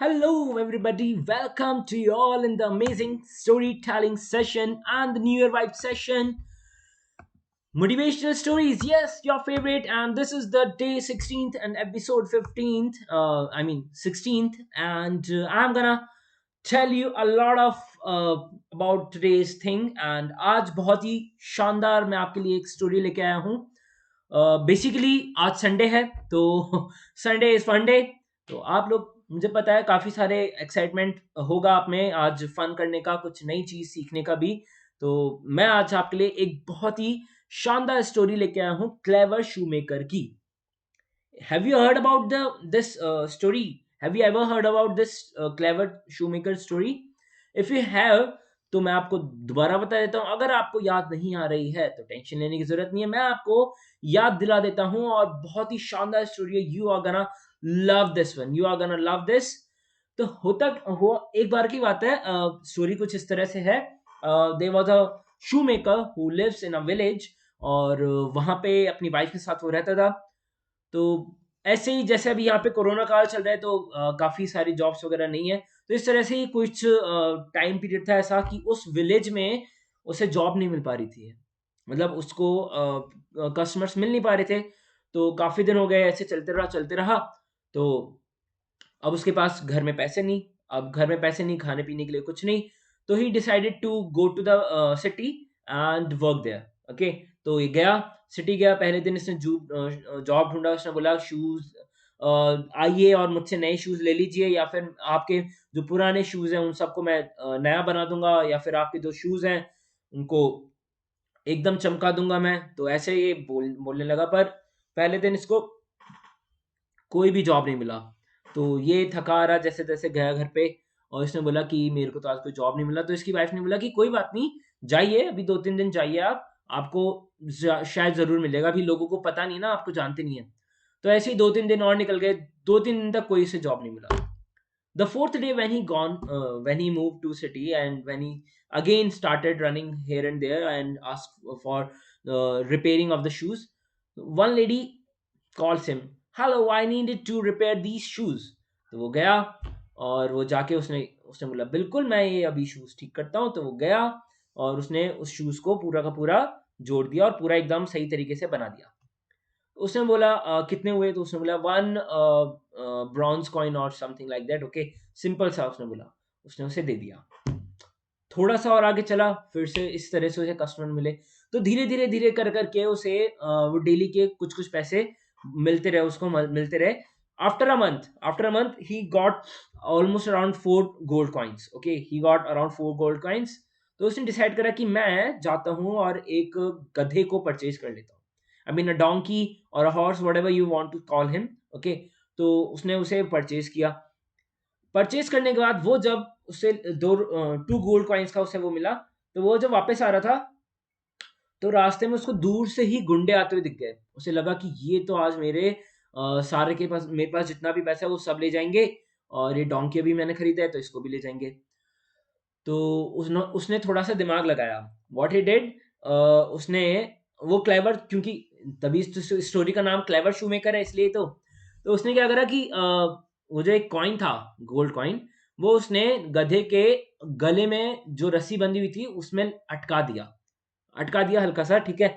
Hello, everybody. Welcome to you all in the amazing storytelling session and the New Year vibe session. Motivational stories, yes, your favorite. And this is the day 16th and episode 15th. 16th. And I'm gonna tell you a lot of about today's thing. And आज बहुत ही शानदार मैं आपके लिए एक story लेके आया हूँ. बेसिकली आज संडे है तो संडे इज फन डे. तो आप लोग मुझे पता है काफ़ी सारे एक्साइटमेंट होगा आप में आज फन करने का, कुछ नई चीज़ सीखने का भी. तो मैं आज आपके लिए एक बहुत ही शानदार स्टोरी लेके आया हूँ क्लेवर शूमेकर की. Have you heard about the this story? Have you ever heard about this clever shoemaker story? If you have तो मैं आपको दोबारा बता देता हूँ. अगर आपको याद नहीं आ रही है तो टेंशन लेने की जरूरत नहीं है, मैं आपको याद दिला देता हूँ. और बहुत ही शानदार स्टोरी है. You are gonna love this one, you are gonna love this. तो होता हो एक बार की बात है. स्टोरी कुछ इस तरह से है. There was a shoemaker who lives in a village. और वहां पे अपनी वाइफ के साथ वो रहता था. तो ऐसे ही जैसे अभी यहाँ पे कोरोना काल चल रहा है तो काफ़ी सारी जॉब्स वगैरह नहीं है. तो इस तरह से ही कुछ टाइम पीरियड था ऐसा कि उस विलेज में उसे जॉब नहीं मिल पा रही थी. मतलब उसको कस्टमर्स मिल नहीं पा रहे थे. तो काफ़ी दिन हो गए ऐसे चलते रहा. तो अब उसके पास घर में पैसे नहीं. अब घर में पैसे नहीं, खाने पीने के लिए कुछ नहीं. तो he decided to go to the city and work there. Okay. तो ये गया, सिटी गया. पहले दिन इसने जॉब ढूंढा. उसने बोला शूज आइए और मुझसे नए शूज ले लीजिए, या फिर आपके जो पुराने शूज हैं उन सबको मैं नया बना दूंगा, या फिर आपके जो शूज हैं उनको एकदम चमका दूंगा मैं. तो ऐसे ये बोलने लगा. पर पहले दिन इसको कोई भी जॉब नहीं मिला. तो ये थका रहा जैसे तैसे गया घर पे. और इसने बोला कि मेरे को तो आज कोई जॉब नहीं मिला. तो इसकी वाइफ ने बोला कि कोई बात नहीं, जाइए अभी 2-3 दिन जाइए आप. आपको शायद जरूर मिलेगा. अभी लोगों को पता नहीं ना, आपको जानते नहीं है. तो ऐसे ही 2-3 दिन और निकल गए. 2-3 दिन तक कोई से जॉब नहीं मिला. The fourth day when he moved to city and when he again started running here and there and asked for repairing of the shoes, one lady calls him. Hello, I needed to repair these shoes. तो वो गया और वो जाके उसने उसने बोला बिल्कुल मैं ये अभी शूज ठीक करता हूँ. तो वो गया और उसने उस शूज को पूरा का पूरा जोड़ दिया और पूरा एकदम सही तरीके से बना दिया. उसने बोला कितने हुए? तो उसने बोला वन ब्रॉन्ज कॉइन और something like that. Okay, simple सा उसने बोला. उसने उसे दे दिया. थोड़ा सा और आगे चला, फिर से इस तरह से उसे कस्टमर मिले. तो धीरे धीरे धीरे कर करके उसे वो डेली के कुछ कुछ पैसे मिलते रहे, उसको मिलते रहे. After a month he got almost around 4 gold coins. Okay, he got around 4 gold coins. तो उसने डिसाइड करा कि मैं जाता हूँ और एक गधे को परचेज कर लेता हूँ. आई मीन अ डोंकी और a horse, whatever you want to call him. Okay. तो उसने उसे परचेज किया. परचेज करने के बाद वो जब उसे 2 गोल्ड कॉइन्स का उसे वो मिला. तो वो जब वापस आ रहा था तो रास्ते में उसको दूर से ही गुंडे आते हुए दिख गए. उसे लगा कि ये तो आज मेरे सारे के पास मेरे पास जितना भी पैसा है वो सब ले जाएंगे. और ये डोंकी भी मैंने खरीदा है तो इसको भी ले जाएंगे. तो उसने उसने थोड़ा सा दिमाग लगाया. व्हाट ही डिड, उसने वो क्लेवर, क्योंकि तभी स्टोरी का नाम क्लेवर शू मेकर है इसलिए. तो उसने क्या करा कि वो जो एक कॉइन था, गोल्ड कॉइन, वो उसने गधे के गले में जो रस्सी बंधी हुई थी उसमें अटका दिया हल्का सा. ठीक है.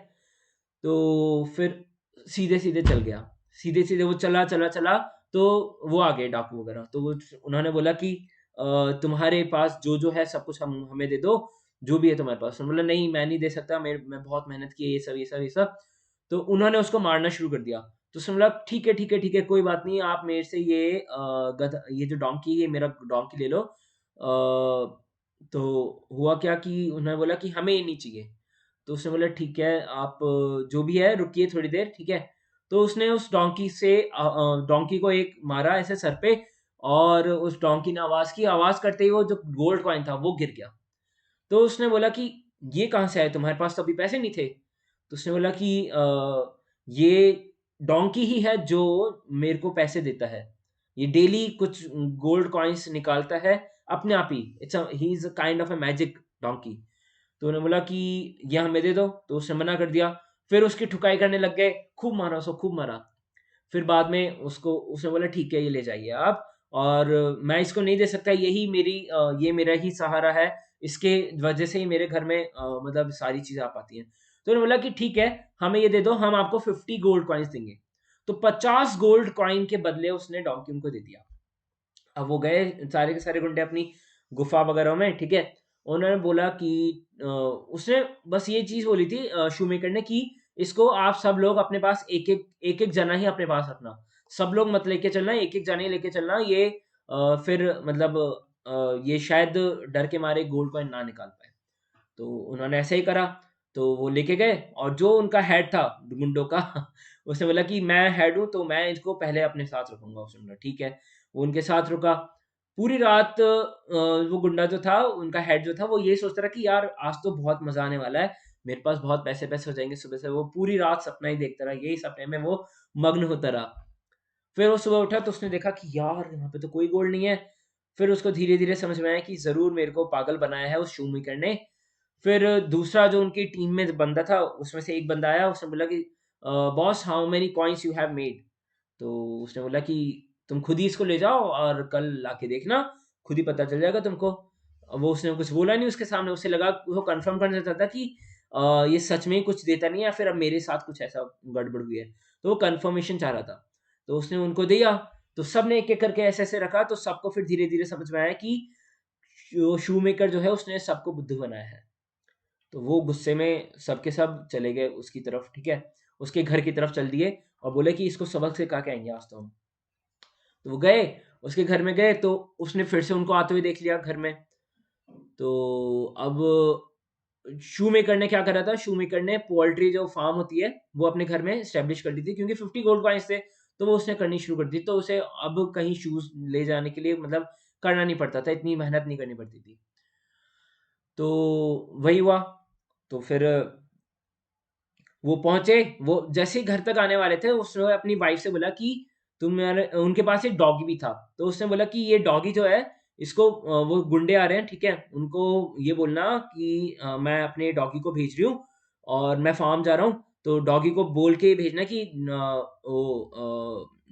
तो फिर सीधे सीधे चल गया. सीधे सीधे वो चला चला चला. तो वो आ गए डाकू वगैरह. तो उन्होंने बोला कि तुम्हारे पास जो जो है सब कुछ हम हमें दे दो, जो भी है तुम्हारे पास. उन्होंने बोला नहीं मैं नहीं दे सकता, मैं बहुत मेहनत की है, ये सब. तो उन्होंने उसको मारना शुरू कर दिया. तो उसने बोला ठीक है ठीक है ठीक है, कोई बात नहीं, आप मेरे से ये जो डोंकी, ये मेरा डोंकी ले लो. तो हुआ क्या कि उन्होंने बोला कि हमें ये नहीं चाहिए. तो उसने बोला ठीक है, आप जो भी है रुकिए थोड़ी देर. ठीक है. तो उसने उस डोंकी को एक मारा ऐसे सर पे. और उस डोंकी ने आवाज करते ही वो जो गोल्ड कॉइन था वो गिर गया. तो उसने बोला कि ये कहाँ से आए, तुम्हारे पास तो अभी पैसे नहीं थे. तो उसने बोला कि ये डोंकी ही है जो मेरे को पैसे देता है. ये डेली कुछ गोल्ड कॉइन्स निकालता है अपने आप ही. He is kind of a magic donkey. तो उन्होंने बोला कि ये हमें दे दो. तो उसने मना कर दिया. फिर उसकी ठुकाई करने लग गए, खूब मारा उसको, खूब मारा. फिर बाद में उसको उसने बोला ठीक है ये ले जाइए आप. और मैं इसको नहीं दे सकता, ये मेरा ही सहारा है, इसके वजह से ही मेरे घर में मतलब सारी चीज़ें आ पाती हैं। तो उन्होंने बोला कि ठीक है, हमें ये दे दो, हम आपको 50 गोल्ड कॉइन्स देंगे। तो 50 गोल्ड कॉइन के बदले उसने डोंकी उनको दे दिया। अब वो गए सारे के सारे गुंडे अपनी गुफा वगैरह में, ठीक है। उन्होंने बोला कि उसने बस ये चीज़ बोली थी शूमेकर ने कि इसको आप सब लोग अपने पास एक-एक जना ही अपने पास रखना। सब लोग मत लेके चलना, एक-एक जना ही लेके चलना, ये फिर मतलब ये शायद डर के मारे गोल्ड कॉइन ना निकाल पाए। तो उन्होंने ऐसे ही करा, तो वो लेके गए और जो उनका हेड था गुंडों का उसने बोला कि मैं हेड हूँ, तो मैं इसको पहले अपने साथ रखूँगा। उसने बोला ठीक है, वो उनके साथ रुका। पूरी रात वो गुंडा जो था, उनका हेड जो था, वो ये सोचता रहा कि यार आज तो बहुत मज़ा आने वाला है, मेरे पास बहुत पैसे-पैसे हो जाएँगे सुबह से। वो पूरी रात सपना ही देखता रहा, यही सपने में वो मग्न होता रहा। फिर वो सुबह उठा तो उसने देखा कि यार यहाँ पे तो कोई गोल्ड नहीं है। फिर उसको धीरे-धीरे समझ में आया कि ज़रूर मेरे को पागल बनाया है उस शूमेकर ने। फिर दूसरा जो उनकी टीम में बंदा था, उसमें से एक बंदा आया, उसने बोला कि boss how many coins you have made? तो उसने बोला कि तुम खुद ही इसको ले जाओ और कल लाके देखना, खुद ही पता चल जाएगा तुमको। वो उसने कुछ बोला नहीं उसके सामने, उसे लगा वो कन्फर्म करना चाहता था कि ये सच में ही कुछ देता नहीं है या फिर अब मेरे साथ कुछ ऐसा गड़बड़ हुई है। तो वो कन्फर्मेशन चाह रहा था। तो उसने उनको दिया, तो सबने एक-एक करके ऐसे-ऐसे रखा, तो सबको फिर धीरे-धीरे समझ में आया कि शूमेकर जो है उसने सबको बुद्धू बनाया है। तो वो गुस्से में सब के सब चले गए उसकी तरफ, ठीक है? उसके घर की तरफ चल दिए और बोले कि इसको सबक सिखा के आएँगे आज तो हम। तो वो गए, उसके घर में गए तो उसने फिर से उनको आते हुए देख लिया घर में। तो अब शूमेकर ने क्या करा था, शूमेकर ने पोल्ट्री जो फार्म होती है, वो अपने घर में एस्टेब्लिश कर दी थी क्योंकि 50 गोल्ड कॉइन्स थे, तो वो उसने करनी शुरू कर दी। तो उसे अब कहीं शूज़ ले जाने के लिए मतलब करना नहीं पड़ता था, इतनी मेहनत नहीं करनी पड़ती थी। तो वही हुआ, तो फिर वो पहुँचे, वो जैसे ही घर तक आने वाले थे, उसने अपनी वाइफ़ से बोला कि तुम्हारे उनके पास एक डॉगी भी था। तो उसने बोला कि ये डॉगी जो है, इसको वो गुंडे आ रहे हैं, ठीक है? उनको ये बोलना कि मैं अपने डॉगी को भेज रही हूँ और मैं फ़ार्म जा रहा हूँ, तो डॉगी को बोल के भेजना कि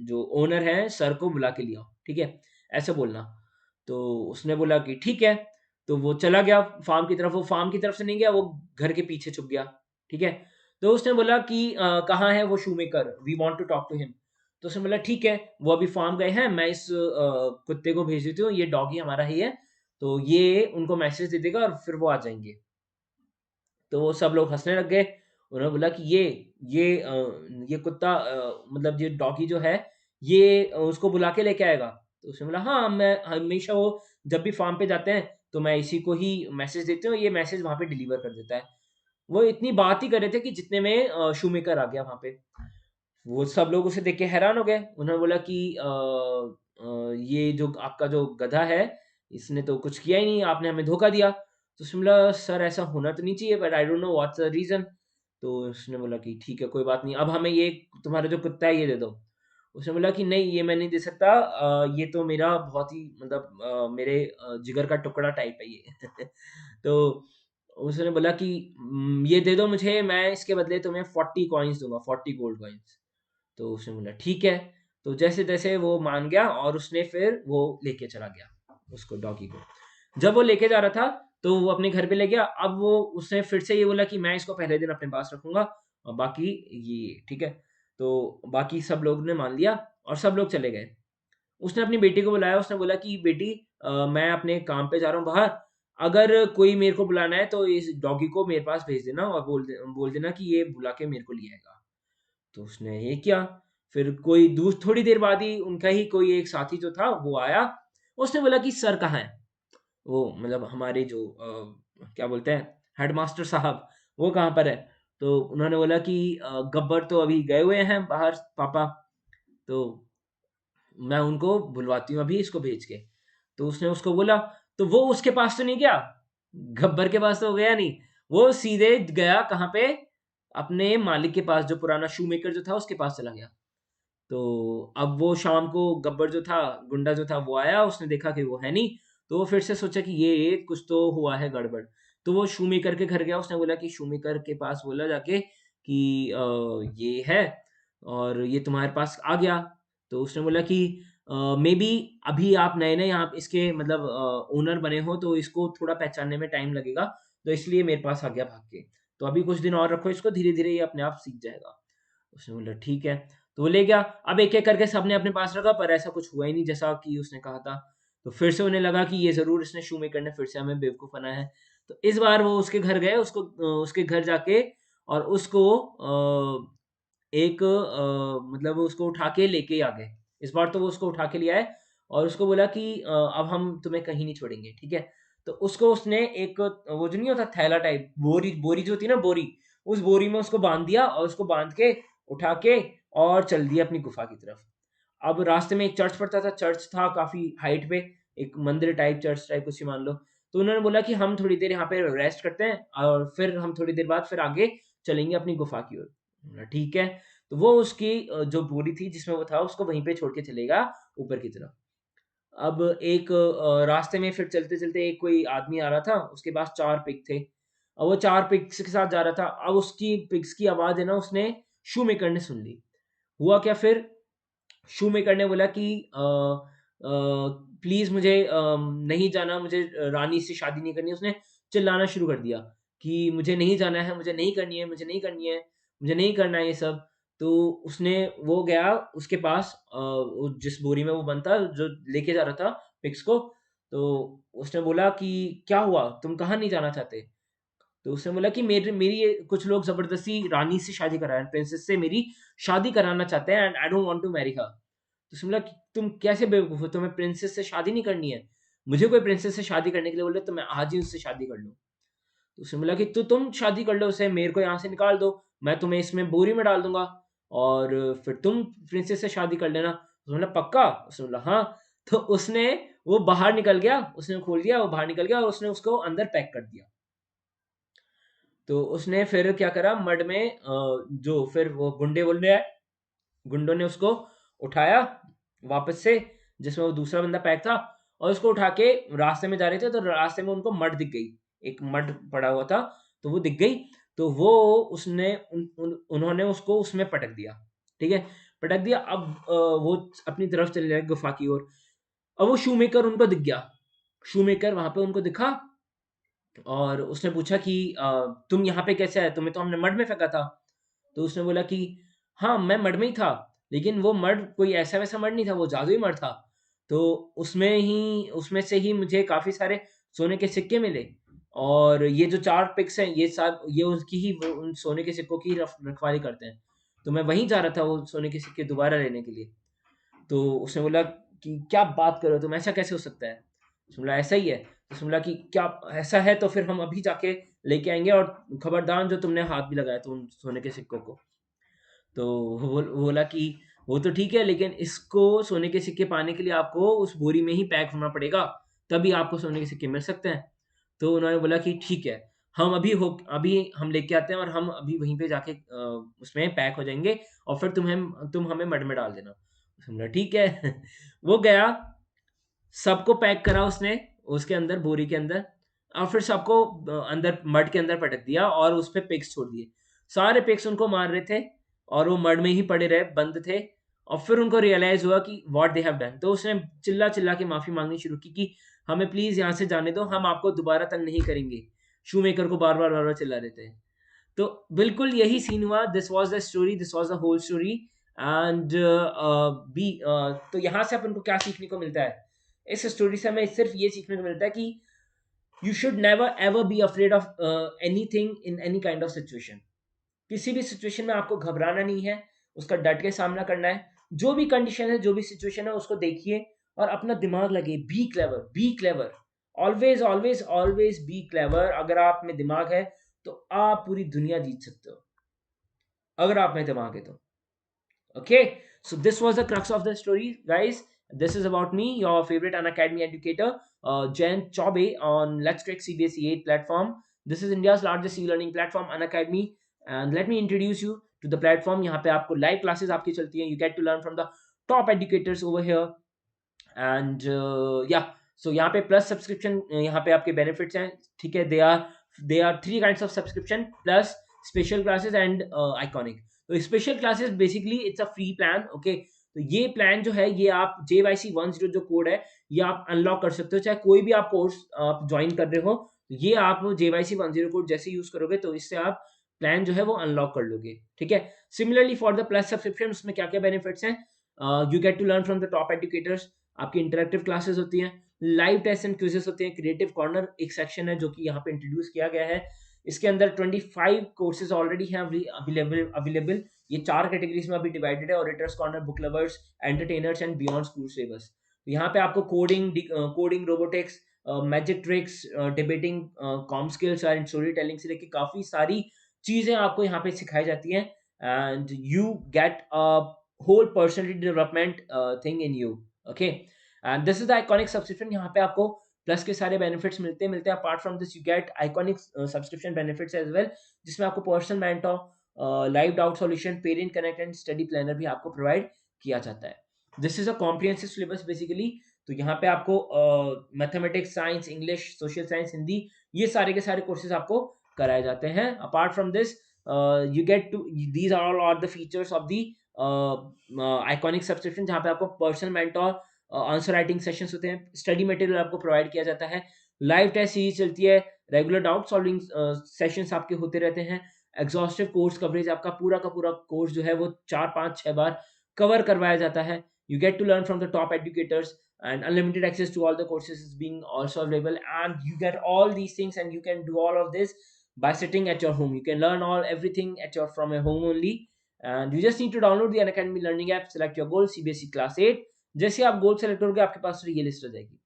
जो ओनर हैं, सर को बुला के ले आओ, ठीक है? ऐसे बोलना। तो उसने बोला कि ठीक है, तो वो चला गया फ़ार्म की तरफ। वो फ़ार्म की तरफ से नहीं गया, वो घर के पीछे छुप गया, ठीक है? तो उसने बोला कि कहाँ है वो shoemaker? We want to talk to him. तो उसने बोला ठीक है, वो अभी फार्म गए हैं, मैं इस कुत्ते को भेज देती हूँ, ये डॉगी हमारा ही है, तो ये उनको मैसेज दे देगा और फिर वो आ जाएँगे। तो वो सब लोग हँसने लग गए। उन्होंने बोला कि ये कुत्ता मतलब ये डॉगी जो है, ये उसको बुला के लेके आएगा? तो उसने बोला हाँ, मैं हमेशा वो जब भी फार्म पे जाते हैं, तो मैं इसी को ही मैसेज देती हूँ, ये मैसेज वहाँ पे डिलीवर कर देता है। वो इतनी बात ही कर रहे थे कि जितने में शूमेकर आ गया वहाँ पे। वो सब लोग उसे देख के हैरान हो गए। उन्होंने बोला कि ये जो आपका जो गधा है, इसने तो कुछ किया ही नहीं, आपने हमें धोखा दिया। तो उसने बोला, "सर ऐसा होना तो नहीं चाहिए but I don't know what's the reason." तो उसने बोला कि ठीक है, कोई बात नहीं, अब हमें ये तुम्हारा जो कुत्ता है ये दे दो। उसने बोला कि नहीं, ये मैं नहीं दे सकता, ये तो मेरा बहुत ही मतलब मेरे जिगर का टुकड़ा टाइप है ये। तो उसने बोला कि ये दे दो मुझे, मैं इसके बदले तुम्हें 40 कॉइन्स दूँगा, 40 गोल्ड कॉइन्स। तो उसने बोला ठीक है। तो जैसे-तैसे वो मान गया और उसने फिर वो लेके चला गया उसको, डॉगी को। जब वो लेके जा रहा था, तो वो अपने घर पे ले गया। अब वो उसने फिर से ये बोला कि मैं इसको पहले दिन अपने पास रखूँगा और बाकी ये ठीक है। तो बाकी सब लोग ने मान लिया और सब लोग चले गए। उसने अपनी बेटी को बुलाया, उसने बोला कि बेटी मैं अपने काम पे जा रहा हूँ बाहर, अगर कोई मेरे को बुलाना है तो इस डॉगी को मेरे पास भेज देना और बोल देना कि ये बुला के मेरे को ले आएगा। तो उसने ये किया। फिर कोई दूस थोड़ी देर बाद ही उनका ही कोई एक साथी जो था वो आया। उसने बोला कि सर कहाँ हैं? वो मतलब हमारे जो क्या बोलते हैं हेडमास्टर साहब, वो कहाँ पर है? तो उन्होंने बोला कि गब्बर तो अभी गए हुए हैं बाहर पापा, तो मैं उनको बुलवाती हूँ अभी इसको भेज के। तो उसने उसको बोला, तो वो उसके पास तो नहीं गया, गब्बर के पास तो गया नहीं। वो सीधे गया कहाँ पे? अपने मालिक के पास, जो पुराना शूमेकर जो था उसके पास चला गया। तो अब वो शाम को गब्बर जो था, गुंडा जो था वो आया, उसने देखा कि वो है नहीं, तो वो फिर से सोचा कि ये कुछ तो हुआ है गड़बड़। तो वो शूमेकर के घर गया, उसने बोला कि शूमेकर के पास बोला जाके कि ये है और ये तुम्हारे पास आ गया। तो उसने बोला कि मे बी अभी आप नए नए यहाँ इसके मतलब ओनर बने हो, तो इसको थोड़ा पहचानने में टाइम लगेगा, तो इसलिए मेरे पास आ गया भाग के। तो अभी कुछ दिन और रखो इसको, धीरे धीरे ये अपने आप सीख जाएगा। उसने बोला ठीक है। तो वो ले गया। अब एक एक करके सबने अपने पास रखा, पर ऐसा कुछ हुआ ही नहीं जैसा कि उसने कहा था। तो फिर से उन्हें लगा कि ये जरूर इसने शू मेकर ने फिर से हमें बेवकूफ बनाया है। तो इस बार वो उसके घर गए, उसको उसके घर जाके और उसको मतलब उसको उठा के लेके आ गए। इस बार तो वो उसको उठा के ले आए और उसको बोला कि अब हम तुम्हें कहीं नहीं छोड़ेंगे, ठीक है? तो उसको उसने एक वो जो नहीं होता थैला टाइप, बोरी बोरी जो होती है ना बोरी, उस बोरी में उसको बांध दिया और उसको बांध के उठा के और चल दिया अपनी गुफा की तरफ। अब रास्ते में एक चर्च पड़ता था, चर्च था काफ़ी हाइट पे, एक मंदिर टाइप, चर्च टाइप कुछ ही मान लो। तो उन्होंने बोला कि हम थोड़ी देर यहाँ पे रेस्ट करते हैं और फिर हम थोड़ी देर बाद फिर आगे चलेंगे अपनी गुफा की ओर। बोला ठीक है। तो वो उसकी जो बोरी थी जिसमें वो था उसको वहीं पे छोड़ के चलेगा ऊपर की तरफ। अब एक रास्ते में फिर चलते-चलते एक कोई आदमी आ रहा था, उसके पास 4 पिग थे। और वो 4 पिग्स के साथ जा रहा था। अब उसकी पिग्स की आवाज़ है ना उसने शू मेकर ने सुन ली। हुआ क्या फिर, शू मेकर ने बोला कि प्लीज़ मुझे नहीं जाना, मुझे रानी से शादी नहीं करनी है। उसने चिल्लाना शुरू कर दिया कि मुझे नहीं जाना है, मुझे नहीं करनी है, मुझे नहीं करनी है, मुझे नहीं करना है ये सब। तो उसने वो गया उसके पास वो जिस बोरी में वो बंद था, जो लेके जा रहा था पिग्स को, तो उसने बोला कि क्या हुआ? तुम कहाँ नहीं जाना चाहते? तो उसने बोला कि मेरी मेरी ये कुछ लोग ज़बरदस्ती रानी से शादी करा रहे हैं, प्रिंसेस से मेरी शादी कराना चाहते हैं and I don't want to marry her. तो उसने बोला कि तुम कैसे बेवकूफ़ हो? तुम्हें प्रिंसेस से शादी नहीं करनी है? मुझे कोई प्रिंसेस से शादी करने के लिए बोले तो मैं आज ही उससे शादी कर लूँ। तो उसने बोला कि तो तुम शादी कर लो उससे, मेरे को यहाँ से निकाल दो, मैं तुम्हें इसमें बोरी में डाल दूँगा और फिर तुम प्रिंसेस से शादी कर लेना। उसने बोला पक्का? उसने बोला हाँ। तो उसने वो बाहर निकल गया, उसने खोल दिया, वो बाहर निकल गया और उसने उसको अंदर पैक कर दिया। तो उसने फिर क्या करा मड में जो फिर वो गुंडे-वुंडे आए, गुंडों ने उसको उठाया वापस से जिसमें वो दूसरा बंदा पैक था और उसको उठा के रास्ते में जा रहे थे तो रास्ते में उनको मड दिख गई। एक मड पड़ा हुआ था तो वो दिख गई। तो वो उसने उन्होंने उसको उसमें पटक दिया। ठीक है? पटक दिया। अब वो अपनी तरफ चले गए गुफा की ओर। अब वो शू मेकर उनको दिख गया। शू मेकर वहाँ पे उनको दिखा और उसने पूछा कि तुम यहाँ पे कैसे आए? तुम्हें तो हमने मड में फेंका था। तो उसने बोला कि हाँ, मैं मड में ही था, लेकिन वो मड कोई ऐसा-वैसा मड नहीं था, वो जादुई मड था। तो उसमें से ही मुझे काफ़ी सारे सोने के सिक्के मिले और ये जो 4 पिग्स हैं, ये उसकी ही वो उन सोने के सिक्कों की रखवाली करते हैं। तो मैं वहीं जा रहा था वो सोने के सिक्के दोबारा लेने के लिए। तो उसने बोला कि क्या बात कर रहे हो तुम? ऐसा कैसे हो सकता है? उसने बोला ऐसा ही है। तो उसने बोला कि क्या ऐसा है तो फिर हम अभी जाके लेके आएँगे और खबरदार जो तुमने हाथ भी लगाया तो उन सोने के सिक्कों को। तो वो बोला कि वो तो ठीक है लेकिन इसको सोने के सिक्के पाने के लिए आपको उस बोरी में ही पैक होना पड़ेगा, तभी आपको सोने के सिक्के मिल सकते हैं। तो उन्होंने बोला कि ठीक है, हम अभी हम लेके आते हैं और हम अभी वहीं पे जाके उसमें पैक हो जाएँगे और फिर तुम हमें मड में डाल देना। उसने बोला ठीक है। वो गया, सबको पैक करा उसने उसके अंदर बोरी के अंदर और फिर सबको अंदर मड के अंदर पटक दिया और उस पे पिग्स छोड़ दिए। सारे पिग्स उनको मार रहे थे और वो मड में ही पड़े रहे, बंद थे और फिर उनको रियलाइज़ हुआ कि व्हाट दे हैव डन। तो उसने चिल्ला-चिल्ला के माफ़ी माँगनी शुरू की कि हमें प्लीज़ यहाँ से जाने दो, हम आपको दोबारा तंग नहीं करेंगे। शूमेकर को बार-बार, बार-बार चिल्ला रहे थे। तो बिल्कुल यही सीन हुआ। This was the story, this was the whole story and तो यहाँ से अपन को क्या सीखने को मिलता है? इस स्टोरी से हमें सिर्फ ये सीखने को मिलता है कि you should never ever be afraid of anything in any kind of situation. किसी भी सिचुएशन में आपको घबराना नहीं है, उसका डट के सामना करना है। जो भी कंडीशन है, जो भी सिचुएशन है, उसको देखिए और अपना दिमाग लगाइए। Be clever, be clever. Always, always, always be clever. अगर आप में दिमाग है, तो आप पूरी दुनिया जीत सकते हो। अगर आप में दिमाग है तो। Okay, so this was the crux of the story, guys. This is about me, your favorite Unacademy educator, Jen Chaube on Let's Crack CBSE 8 platform. This is India's largest e-learning platform, Unacademy. And let me introduce you to the platform. यहाँ पे आपको live classes आपकी चलती हैं. You get to learn from the top educators over here. And yeah, so यहाँ पे plus subscription यहाँ पे आपके benefits हैं. ठीक है, they are 3 kinds of subscription plus special classes and iconic. So special classes basically it's a free plan, okay. तो ये प्लान जो है, ये आप JYC10 जो कोड है, ये आप अनलॉक कर सकते हो। चाहे कोई भी आप कोर्स आप ज्वाइन कर रहे हो, ये आप JYC10 कोड जैसे यूज करोगे तो इससे आप प्लान जो है वो अनलॉक कर लोगे, ठीक है। Similarly for the plus subscription, उसमें क्या क्या बेनिफिट्स हैं? You get to learn from the top educators, आपकी इंटरेक्टिव क्लासेस होती हैं, लाइव टेस्ट एंड क्विजेस होते हैं, क्रिएटिव कॉर्नर एक सेक्शन है जो कि यहाँ पे इंट्रोड्यूस किया गया है। इसके अंदर 25 कोर्सेज ऑलरेडी हैं अवेलेबल। ये 4 कैटेगरीज में अभी डिवाइडेड है: auditors corner, book lovers, entertainers and beyond school syllabus. तो यहाँ पे आपको coding, robotics, magic tricks, debating, com skills and story telling से लेके काफी सारी चीजें आपको यहाँ पे सिखाई जाती हैं। And you get a whole personality development thing in you, okay. And this is the iconic subscription. यहाँ पे आपको प्लस के सारे बेनिफिट्स मिलते हैं। Apart from this you get iconic subscription benefits as well, जिसमें आपको personal mentor, live doubt solution, parent connect and study planner भी आपको प्रोवाइड किया जाता है। This is a comprehensive syllabus basically. तो यहाँ पे आपको mathematics, science, English, social science, Hindi, ये सारे के सारे कोर्सेज आपको कराए जाते हैं। Apart from this you get to, these are all the features of the iconic subscription, जहाँ पे आपको personal mentor, answer writing sessions होते हैं, स्टडी मटेरियल आपको प्रोवाइड किया जाता है, लाइव टेस्ट सीरीज चलती है, रेगुलर डाउट सॉल्विंग सेशंस आपके होते रहते हैं, एग्जॉस्टिव कोर्स कवरेज, आपका पूरा का पूरा कोर्स जो है वो 4 5 6 बार कवर करवाया जाता है। You get to learn from the top educators, and unlimited access to all the courses is being also available, and you get all these things and you can do all of this by sitting at your home. You can learn all everything at your from your home only, and you just need to download the Unacademy learning app, select your goal, CBSE class 8। जैसे आप goal select करोगे आपके पास ये list हो जाएगी।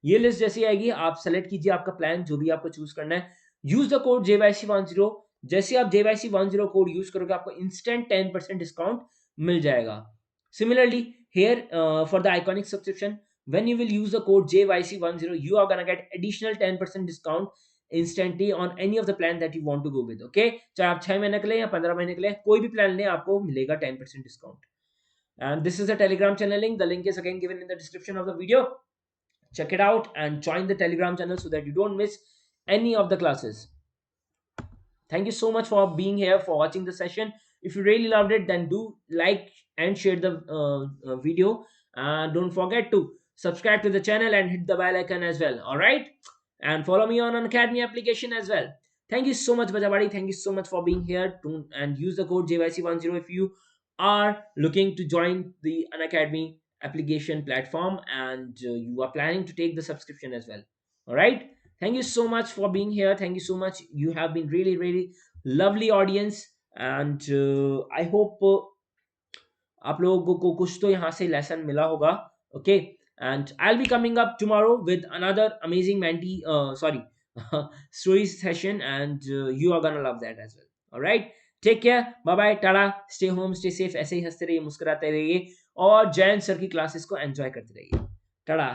ये list जैसे आएगी, आप सेलेक्ट कीजिए आपका प्लान जो भी आपको चूज करना है, यूज द कोड JYC10। जैसे आप JYC10 कोड यूज करोगे आपको इंस्टेंट 10% डिस्काउंट मिल जाएगा। Similarly, here for the iconic subscription, when you will use the code JYC10, you are gonna get additional 10% discount instantly on any of the plan that you want to go with, okay? चाहे आप 6 महीने के लिए या 15 महीने के लिए कोई भी प्लान लें, आपको मिलेगा 10% discount. And this is a Telegram channel link. The link is again given in the description of the video. Check it out and join the Telegram channel so that you don't miss any of the classes. Thank you so much for being here, for watching the session. If you really loved it, then do like and share the video. Don't forget to subscribe to the channel and hit the bell icon as well. All right, and follow me on Academy application as well. Thank you so much, Bajabadi. Thank you so much for being here. And use the code JYC10 if you are looking to join the Unacademy application platform and you are planning to take the subscription as well. All right. Thank you so much for being here. Thank you so much. You have been really, really lovely audience, and I hope आप लोगों को कुछ तो यहाँ से lesson मिला होगा. Okay, and I'll be coming up tomorrow with another amazing story session, and you are gonna love that as well. All right, take care. Bye bye. Tada. Stay home. Stay safe. ऐसे ही हंसते रहिए, मुस्कुराते रहिए और Jain sir की classes को enjoy करते रहिए. Tada.